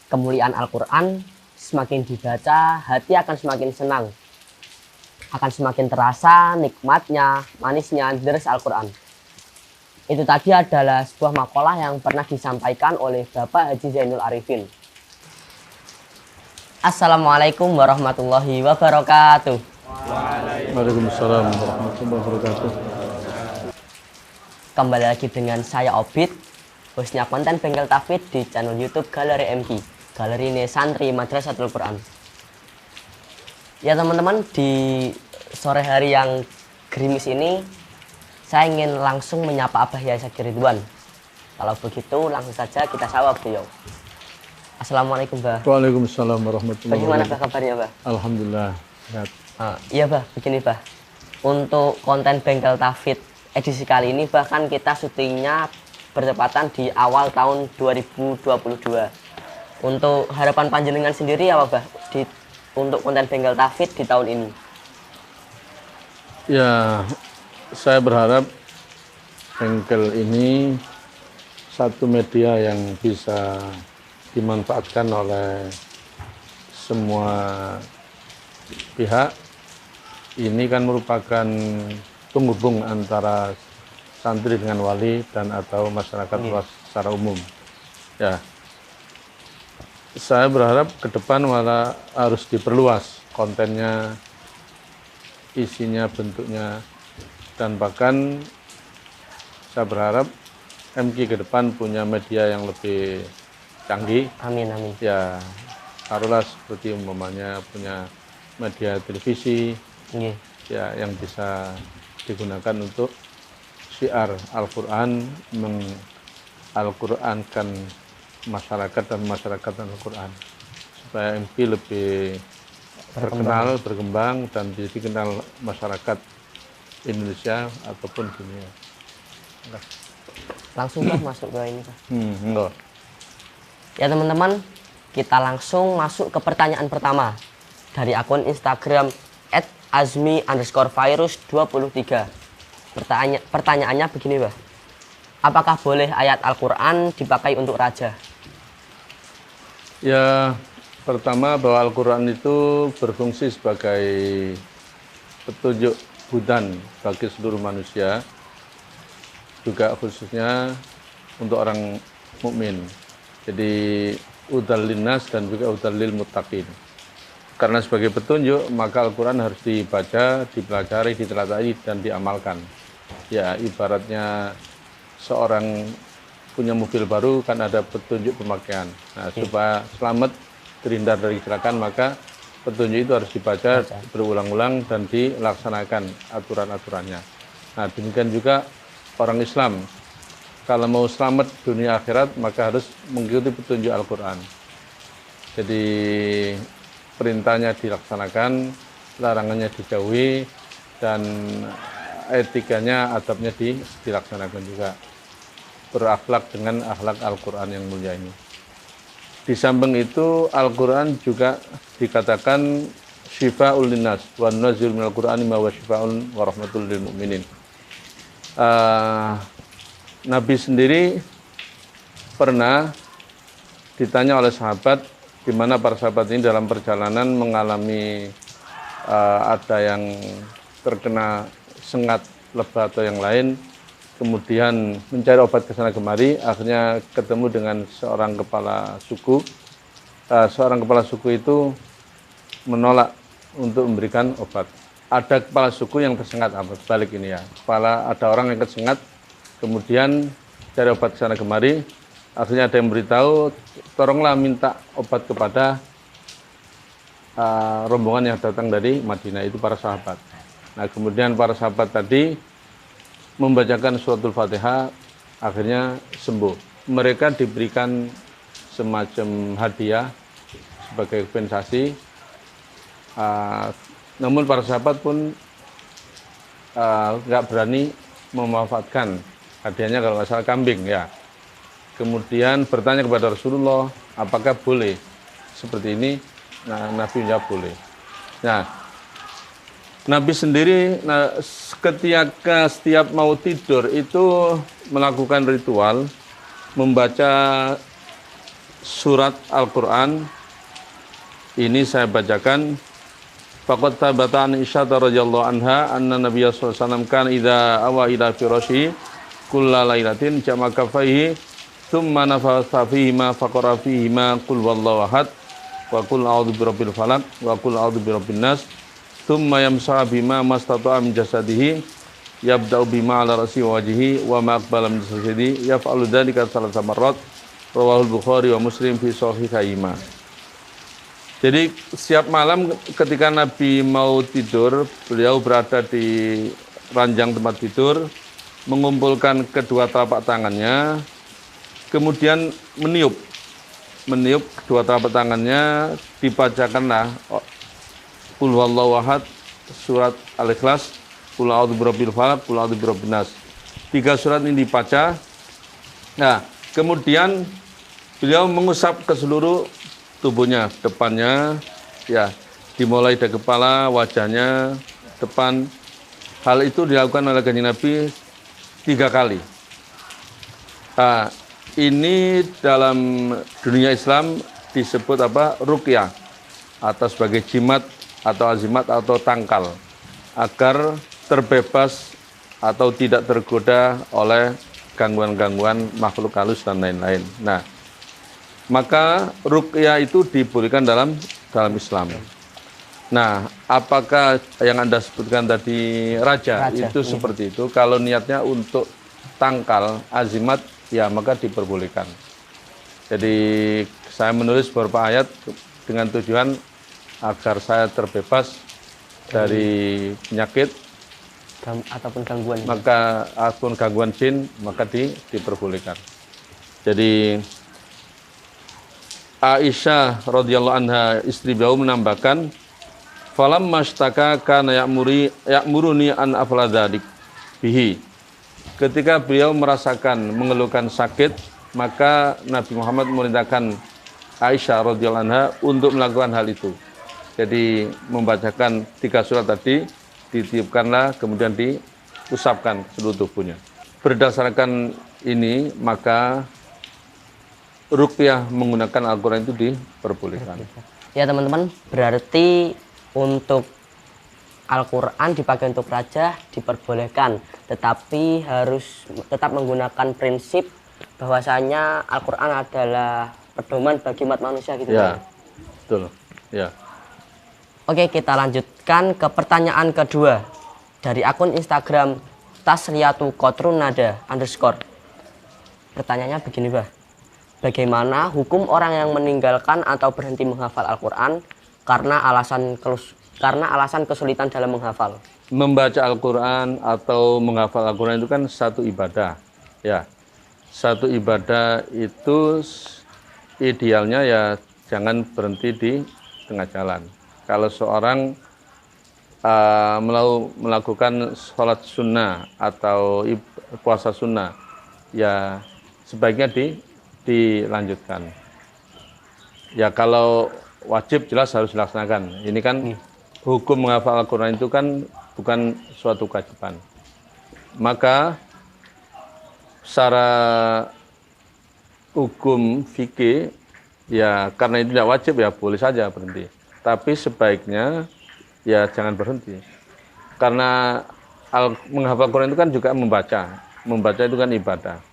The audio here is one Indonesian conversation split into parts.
kemuliaan Al-Quran semakin dibaca, hati akan semakin senang, akan semakin terasa nikmatnya, manisnya deres Al-Quran. Itu tadi adalah sebuah makalah yang pernah disampaikan oleh Bapak Haji Zainul Arifin. Assalamualaikum warahmatullahi wabarakatuh. Waalaikumsalam warahmatullahi wabarakatuh. Kembali lagi dengan saya Obit, hostnya konten Bengkel Tafid di channel YouTube Galeri MQ, Galeri ini Santri Madrasatul Quran. Ya teman-teman, di sore hari yang gerimis ini saya ingin langsung menyapa Abah Yai Sagir Ridwan. Kalau begitu langsung saja kita sapa beliau. Assalamualaikum Bah. Waalaikumsalam warahmatullahi Bagaimana wabarakatuh. Bah kabarnya Bah? Alhamdulillah sehat. Iya Bah, begini Bah. Untuk konten Bengkel Tafid edisi kali ini bahkan kita syutingnya bertepatan di awal tahun 2022. Untuk harapan panjenengan sendiri apa Bah untuk konten Bengkel Tafid di tahun ini? Ya, saya berharap bengkel ini satu media yang bisa dimanfaatkan oleh semua pihak. Ini kan merupakan penghubung antara santri dengan wali dan atau masyarakat luas secara umum. Ya, saya berharap ke depan malah harus diperluas kontennya, isinya, bentuknya, dan bahkan saya berharap MQ ke depan punya media yang lebih canggih. Amin amin. Ya, taruhlah seperti umpamanya punya media televisi, Nggih. ya, yang bisa digunakan untuk syiar Al-Quran, meng-Al-Qurankan masyarakat dan masyarakat Al-Quran, supaya MQ lebih terkenal, berkembang, dan dikenal masyarakat Indonesia ataupun dunia. Langsung Bah masuk ke ini Bah. Enggak. Ya teman-teman, kita langsung masuk ke pertanyaan pertama dari akun Instagram @azmi_virus23. Pertanyaannya begini Bah. Apakah boleh ayat Al-Quran dipakai untuk raja? Ya, pertama bahwa Al-Quran itu berfungsi sebagai petunjuk hudan bagi seluruh manusia, juga khususnya untuk orang mukmin. Jadi udal linnas dan juga udal lil muttaqin. Karena sebagai petunjuk, maka Al-Quran harus dibaca, dipelajari, diteladani, dan diamalkan. Ya, ibaratnya seorang punya mobil baru kan ada petunjuk pemakaian. Nah, supaya selamat terhindar dari kecelakaan, maka petunjuk itu harus dibaca berulang-ulang dan dilaksanakan aturan-aturannya. Nah, demikian juga orang Islam, kalau mau selamat dunia akhirat, maka harus mengikuti petunjuk Al-Quran. Jadi perintahnya dilaksanakan, larangannya dijauhi, dan etikanya, adabnya dilaksanakan juga. Berakhlak dengan akhlak Al-Quran yang mulia ini. Di samping itu, Al-Quran juga dikatakan syifa'ul linnas wa nunazzilu minal Qur'ani ma huwa syifa'un wa rahmatul lil mu'minin. Nabi sendiri pernah ditanya oleh sahabat, di mana para sahabat ini dalam perjalanan mengalami ada yang terkena sengat, lebah atau yang lain, kemudian mencari obat ke sana kemari, akhirnya ketemu dengan seorang kepala suku. Seorang kepala suku itu menolak untuk memberikan obat. Ada kepala suku yang tersengat, balik ini ya. Ada orang yang tersengat, kemudian cari obat ke sana kemari, akhirnya ada yang beritahu, tolonglah minta obat kepada rombongan yang datang dari Madinah, itu para sahabat. Nah, kemudian para sahabat tadi membacakan suratul Fatihah, akhirnya sembuh. Mereka diberikan semacam hadiah sebagai kompensasi. Namun para sahabat pun nggak berani memanfaatkan hadiahnya, kalau nggak salah kambing ya. Kemudian bertanya kepada Rasulullah, apakah boleh seperti ini? Nah, Nabi menjawab boleh. Nah, Nabi sendiri ketika setiap mau tidur itu melakukan ritual membaca surat Al-Quran ini saya bacakan. Faqad thabata an Aisyah radhiyallahu anha anna Nabiy sallallahu alaihi wasallam kana idza awa ila firasyi kulla lailatin jama kafaihi thumma nafatha fihi ma faqara fihi ma qul wallahu ahad wa qul a'udzu birabbil falaq wa qul a'udzu birabbin nas thumma yamsahu bima mastata'a min jasadihi yabda'u bima ala ra'si wa wajhihi wa ma aqbala min jasadihi yaf'alu dzalika salasa marrat rawahul Bukhari wa Muslim fi sahihayhima. Jadi setiap malam ketika Nabi mau tidur, beliau berada di ranjang tempat tidur, mengumpulkan kedua telapak tangannya, kemudian meniup kedua telapak tangannya, dibacakanlah Qul huwallahu ahad, surat Al-Ikhlas, Qul a'udzu birabbil falaq, Qul a'udzu birabbin nas. 3 surat ini dibaca. Nah, kemudian beliau mengusap ke seluruh tubuhnya, depannya, ya, dimulai dari kepala, wajahnya, depan. Hal itu dilakukan oleh Kanjeng Nabi 3 kali. Nah, ini dalam dunia Islam disebut apa? Ruqyah, atau sebagai jimat atau azimat atau tangkal, agar terbebas atau tidak tergoda oleh gangguan-gangguan makhluk halus dan lain-lain. Nah, maka ruqyah itu dibolehkan dalam Islam. Nah, apakah yang Anda sebutkan tadi raja itu seperti itu? Kalau niatnya untuk tangkal, azimat, ya maka diperbolehkan. Jadi saya menulis beberapa ayat dengan tujuan agar saya terbebas dari penyakit ataupun gangguan. Maka ataupun gangguan jin, maka diperbolehkan. Jadi Aisyah radhiyallahu anha istri beliau menambahkan, falamma mashtaka kana ya'muruni an afla dzalik bihi. Ketika beliau merasakan mengeluhkan sakit, maka Nabi Muhammad memerintahkan Aisyah radhiyallahu anha untuk melakukan hal itu. Jadi membacakan 3 surat tadi, ditiupkanlah, kemudian diusapkan seluruh tubuhnya. Berdasarkan ini, maka ruqyah menggunakan Al-Quran itu diperbolehkan. Ya teman-teman, berarti untuk Al-Quran dipakai untuk raja diperbolehkan, tetapi harus tetap menggunakan prinsip bahwasanya Al-Quran adalah pedoman bagi umat manusia gitu. Ya, betul. Ya. Oke, kita lanjutkan ke pertanyaan kedua dari akun Instagram Tasriyatu Kotrunada _ Pertanyaannya begini, Bah. Bagaimana hukum orang yang meninggalkan atau berhenti menghafal Al-Quran karena alasan kesulitan dalam menghafal? Membaca Al-Quran atau menghafal Al-Quran itu kan satu ibadah. Ya, satu ibadah itu idealnya ya jangan berhenti di tengah jalan. Kalau seorang melakukan sholat sunnah atau puasa sunnah, ya sebaiknya dilanjutkan. Ya kalau wajib jelas harus dilaksanakan. Ini kan hukum menghafal Al-Quran itu kan bukan suatu kewajiban. Maka secara hukum fikih ya karena itu tidak wajib ya boleh saja berhenti. Tapi sebaiknya ya jangan berhenti. Karena menghafal Al-Quran itu kan juga membaca. Membaca itu kan ibadah.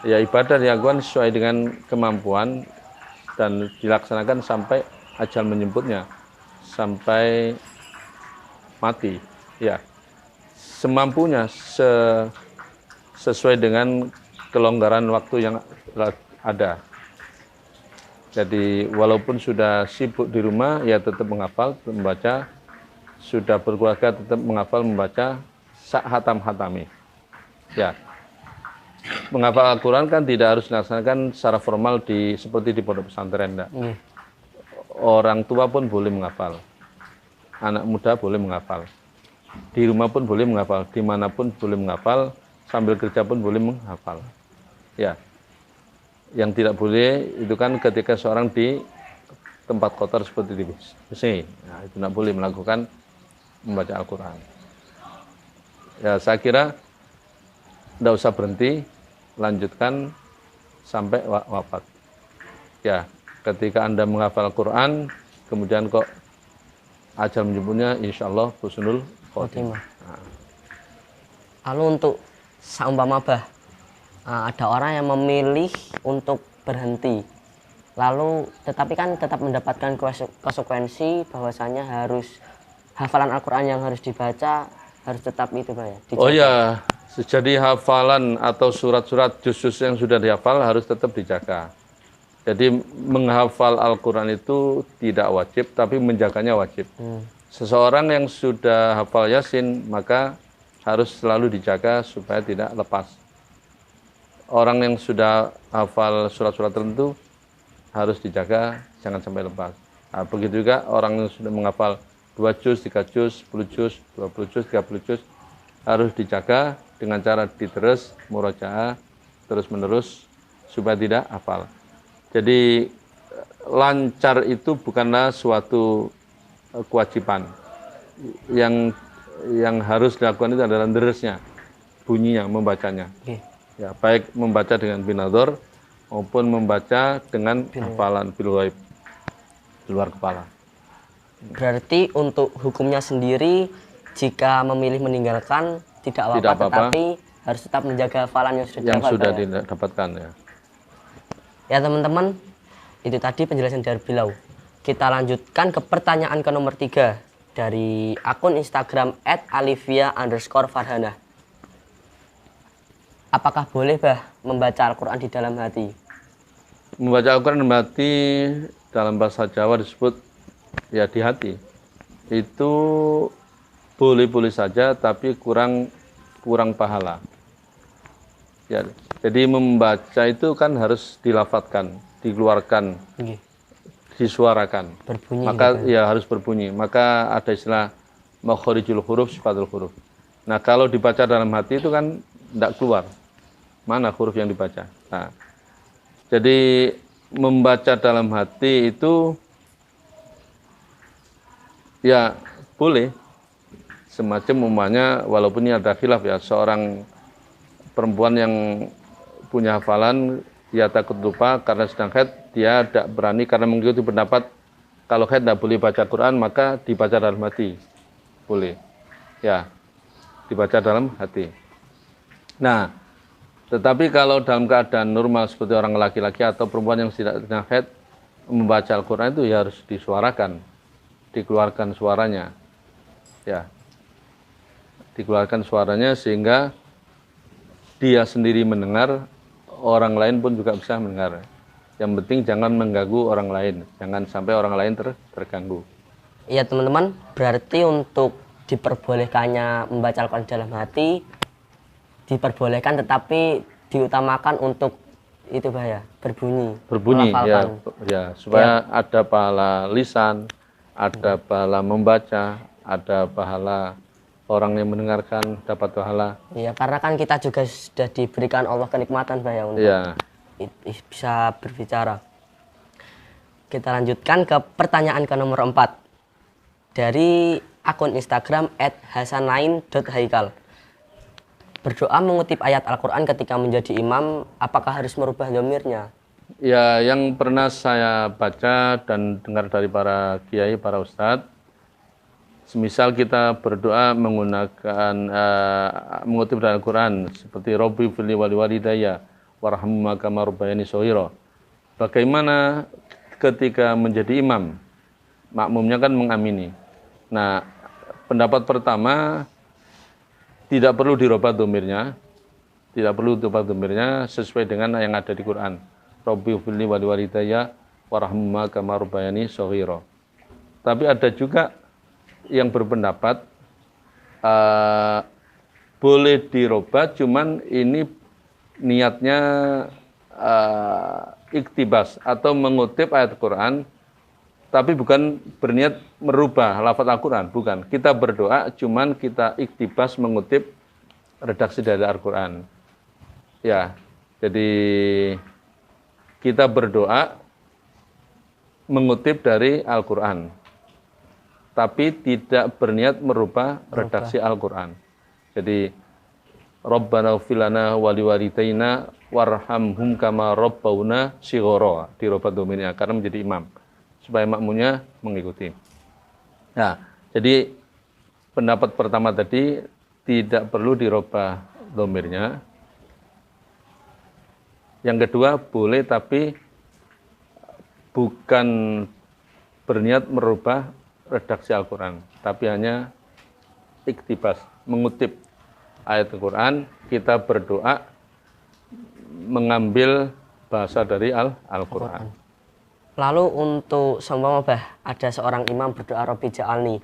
Ya ibadah dilakukan sesuai dengan kemampuan dan dilaksanakan sampai ajal menjemputnya, sampai mati. Ya, semampunya, sesuai dengan kelonggaran waktu yang ada. Jadi walaupun sudah sibuk di rumah, ya tetap menghafal, tetap membaca. Sudah berkeluarga tetap menghafal, membaca hatam-hatami. Ya. Menghafal Al-Quran kan tidak harus dilaksanakan secara formal seperti di pondok pesantren. Orang tua pun boleh menghafal, anak muda boleh menghafal, di rumah pun boleh menghafal, dimanapun boleh menghafal, sambil kerja pun boleh menghafal. Ya, yang tidak boleh itu kan ketika seorang di tempat kotor seperti di WC, nah, itu tidak boleh melakukan membaca Al-Quran. Ya, saya kira tidak usah berhenti, lanjutkan sampai wafat. Ya, ketika Anda menghafal Quran, kemudian kok ajal menjemputnya, insya Allah husnul khotimah. Nah, Lalu untuk seumpama ada orang yang memilih untuk berhenti, lalu tetapi kan tetap mendapatkan konsekuensi bahwasanya harus hafalan Al-Quran yang harus dibaca harus tetap itu Pak ya, oh dijaga. ya, jadi hafalan atau surat-surat juz-juz yang sudah dihafal harus tetap dijaga. Jadi menghafal Al-Quran itu tidak wajib, tapi menjaganya wajib. Seseorang yang sudah hafal Yasin, maka harus selalu dijaga supaya tidak lepas. Orang yang sudah hafal surat-surat tertentu harus dijaga, jangan sampai lepas. Nah, begitu juga orang yang sudah menghafal 2 juz, 3 juz, 10 juz, 20 juz, 30 juz, harus dijaga dengan cara diterus, murojaah, terus-menerus, supaya tidak hafal. Jadi lancar itu bukanlah suatu kewajiban. Yang harus dilakukan itu adalah derasnya, bunyinya, membacanya. Ya, baik membaca dengan binador maupun membaca dengan hafalan bil ghaib, di luar kepala. Berarti untuk hukumnya sendiri jika memilih meninggalkan tidak apa-apa, tetapi harus tetap menjaga hafalan yang sudah didapatkan ya. Ya teman-teman, itu tadi penjelasan dari beliau. Kita lanjutkan ke pertanyaan ke nomor 3 dari akun Instagram @alivia_farhana. Apakah boleh membaca Al-Quran di dalam hati? Membaca Al-Quran dalam hati dalam bahasa Jawa disebut ya di hati. Itu boleh-boleh saja, tapi kurang pahala. Ya, jadi membaca itu kan harus dilafadzkan, dikeluarkan, disuarakan. Berbunyi. Maka ya harus berbunyi. Maka ada istilah makhorijul huruf, sifatul huruf. Nah, kalau dibaca dalam hati itu kan tidak keluar. Mana huruf yang dibaca? Nah, jadi membaca dalam hati itu ya boleh. Semacam umpamanya, walaupun ini ada khilaf ya, seorang perempuan yang punya hafalan, dia takut lupa karena sedang haid, dia tidak berani karena mengikuti pendapat kalau haid tidak boleh baca Quran, maka dibaca dalam hati. Boleh. Ya, dibaca dalam hati. Nah, tetapi kalau dalam keadaan normal seperti orang laki-laki atau perempuan yang tidak sedang haid, membaca Al-Quran itu ya harus disuarakan, dikeluarkan suaranya. Ya, dikeluarkan suaranya sehingga dia sendiri mendengar, orang lain pun juga bisa mendengar. Yang penting jangan mengganggu orang lain, jangan sampai orang lain terganggu. Iya teman-teman, berarti untuk diperbolehkannya membaca Al-Quran dalam hati diperbolehkan, tetapi diutamakan untuk itu berbunyi ya supaya ada pahala lisan, ada pahala membaca, ada pahala orang yang mendengarkan dapat pahala. Iya, karena kan kita juga sudah diberikan Allah kenikmatan untuk bisa berbicara. Kita lanjutkan ke pertanyaan ke nomor 4 dari akun Instagram @hasanain.haikal. Berdoa mengutip ayat Al-Quran ketika menjadi imam, apakah harus merubah dhamirnya? Ya, yang pernah saya baca dan dengar dari para kiai, para ustadz, semisal kita berdoa menggunakan mengutip dari Al-Quran seperti Rabbi fili wali walidayya warhamhuma kama rabbayani shaghira. Bagaimana ketika menjadi imam? Makmumnya kan mengamini. Nah, pendapat pertama, tidak perlu dirubah dhamirnya, sesuai dengan yang ada di Quran. Rabbi fili wali walidayya warhamhuma kama rabbayani shaghira. Tapi ada juga yang berpendapat boleh dirubah, cuman ini niatnya iktibas atau mengutip ayat Quran, tapi bukan berniat merubah lafaz Al-Quran, bukan. Kita berdoa, cuman kita iktibas mengutip redaksi dari Al-Quran. Ya, jadi kita berdoa mengutip dari Al-Quran, tapi tidak berniat merubah redaksi Al-Quran. Jadi Rabbana ighfir lana wa liwalidayna warhamhum kama rabbauna shighara, dirubah domirnya karena menjadi imam supaya makmumnya mengikuti. Nah, jadi pendapat pertama tadi tidak perlu dirubah domirnya. Yang kedua boleh tapi bukan berniat merubah redaksi Al-Quran, tapi hanya iktibas, mengutip ayat Al-Quran, kita berdoa mengambil bahasa dari Al-Quran. Lalu untuk seumpama ada seorang imam berdoa Robbi ja'alni,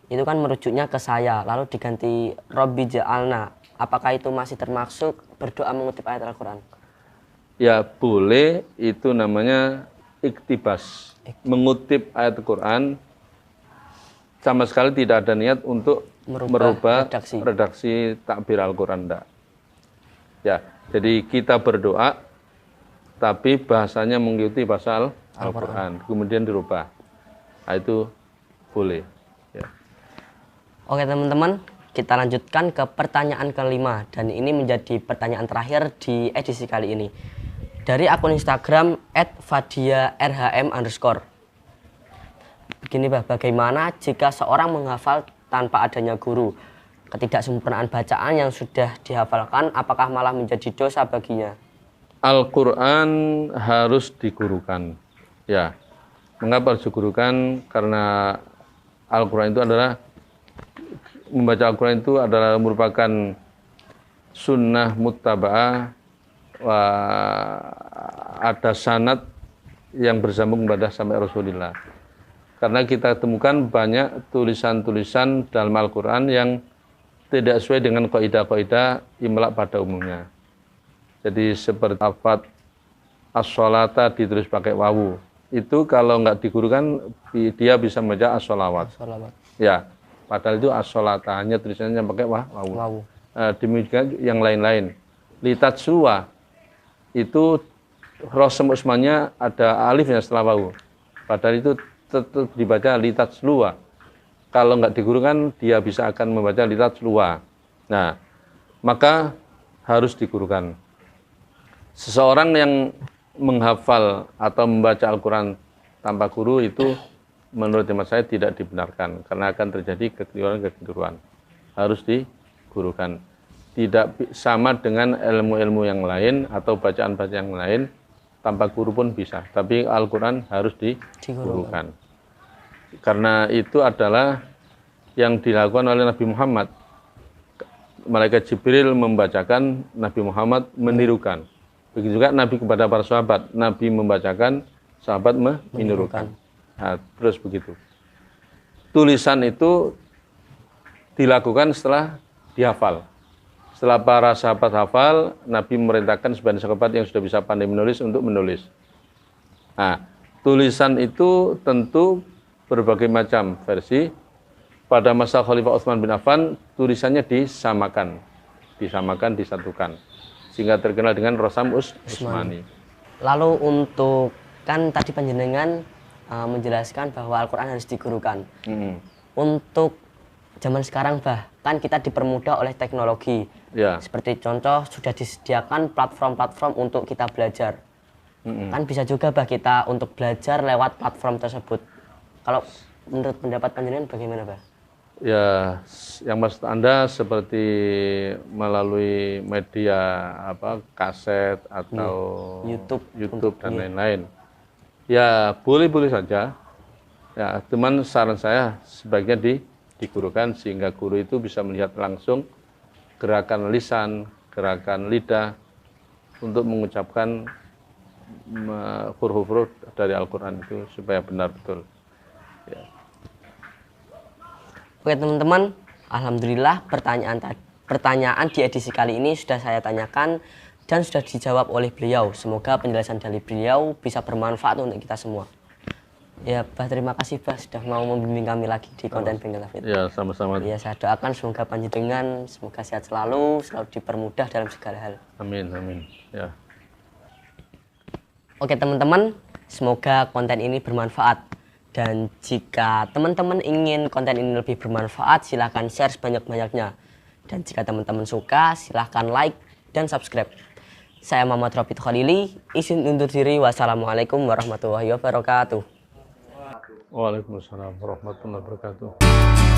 itu kan merujuknya ke saya, lalu diganti Robbi ja'alna, apakah itu masih termasuk berdoa mengutip ayat Al-Quran? Ya boleh, itu namanya iktibas, mengutip ayat Al-Quran, sama sekali tidak ada niat untuk merubah redaksi takbir Al-Quran. Ya, jadi kita berdoa tapi bahasanya mengikuti bahasa Al-Quran, kemudian dirubah. Nah, itu boleh. Ya. Oke teman-teman, kita lanjutkan ke pertanyaan kelima, dan ini menjadi pertanyaan terakhir di edisi kali ini. Dari akun Instagram @fadiarhm_. Begini bagaimana jika seorang menghafal tanpa adanya guru? Ketidaksempurnaan bacaan yang sudah dihafalkan, apakah malah menjadi dosa baginya? Al-Quran harus digurukan. Ya, mengapa harus digurukan? Karena Al-Quran itu adalah, membaca Al-Quran itu adalah merupakan sunnah muttaba'ah, ada sanad yang bersambung kepada sampai Rasulullah. Karena kita temukan banyak tulisan-tulisan dalam Al-Quran yang tidak sesuai dengan kaidah-kaidah imla pada umumnya. Jadi seperti lafaz as-sholata ditulis pakai wawu. Itu kalau nggak digurukan dia bisa membaca as-sholawat. Ya, padahal itu as-sholata hanya tulisannya pakai wawu. Demikian yang lain-lain. Litatsluwa itu rosem usmannya ada alifnya setelah wawu. Padahal itu tetap dibaca litatsluwa. Kalau nggak digurukan dia bisa akan membaca litatsluwa. Nah, maka harus digurukan. Seseorang yang menghafal atau membaca Al-Quran tanpa guru itu menurut hemat saya tidak dibenarkan karena akan terjadi kekeliruan. Harus digurukan. Tidak sama dengan ilmu-ilmu yang lain atau bacaan-bacaan yang lain, tanpa guru pun bisa. Tapi Al-Quran harus digurukan. Karena itu adalah yang dilakukan oleh Nabi Muhammad. Malaikat Jibril membacakan, Nabi Muhammad menirukan. Begitu juga Nabi kepada para sahabat. Nabi membacakan, sahabat menirukan. Nah, terus begitu. Tulisan itu dilakukan setelah dihafal. Setelah para sahabat hafal, Nabi memerintahkan sebagian sahabat yang sudah bisa pandai menulis untuk menulis. Nah, tulisan itu tentu berbagai macam versi. Pada masa Khalifah Utsman bin Affan, tulisannya disamakan, disatukan, sehingga terkenal dengan Rosam Utsmani. Lalu untuk, kan tadi panjenengan menjelaskan bahwa Al-Quran harus digurukan. Untuk zaman sekarang bahkan kita dipermudah oleh teknologi. Ya. Seperti contoh sudah disediakan platform-platform untuk kita belajar. Kan bisa juga kita untuk belajar lewat platform tersebut. Kalau menurut pendapat panjenengan bagaimana, Bah? Ya, yang maksud Anda seperti melalui media kaset atau YouTube dan lain-lain. Ya, boleh-boleh saja. Ya, teman saran saya sebaiknya digurukan sehingga guru itu bisa melihat langsung gerakan lisan, gerakan lidah untuk mengucapkan huruf-huruf dari Al-Quran itu supaya benar betul. Ya. Oke teman-teman, alhamdulillah pertanyaan di edisi kali ini sudah saya tanyakan dan sudah dijawab oleh beliau. Semoga penjelasan dari beliau bisa bermanfaat untuk kita semua. Ya, Bah, terima kasih Bah sudah mau membimbing kami lagi di konten Bengkel Tauhid. Ya, sama-sama. Ya, saya doakan semoga panjenengan semoga sehat selalu dipermudah dalam segala hal. Amin, amin. Ya. Oke teman-teman, semoga konten ini bermanfaat. Dan jika teman-teman ingin konten ini lebih bermanfaat, silahkan share sebanyak-banyaknya. Dan jika teman-teman suka, silahkan like dan subscribe. Saya Muhammad Rafid Khalili, izin undur diri. Wassalamualaikum warahmatullahi wabarakatuh. Waalaikumsalam warahmatullahi wabarakatuh.